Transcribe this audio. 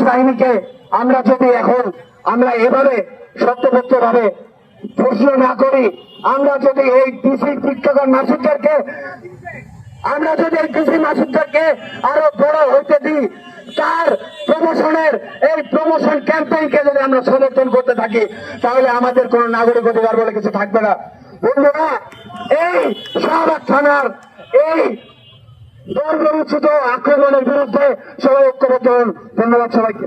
বাহিনীকে আমরা যদি এখন আমরা এভাবে সত্যপত্য ভাবে প্রশ্ন না করি, আমরা যদি এই ডিসি টিকটকার মাসুদদেরকে আমরা যদি এই ডিসি মাসুদদেরকে আরো বড় হইতে দিই, তার প্রমোশনের এই প্রমোশন ক্যাম্পেইনকে যদি আমরা সমর্থন করতে থাকি, তাহলে আমাদের কোন নাগরিক অধিকার বলে কিছু থাকবে না। বন্ধুরা, এই শাহবাগ থানার এই বর্বরোচিত আক্রমণের বিরুদ্ধে সবাই ঐক্যবদ্ধ হন। ধন্যবাদ সবাইকে।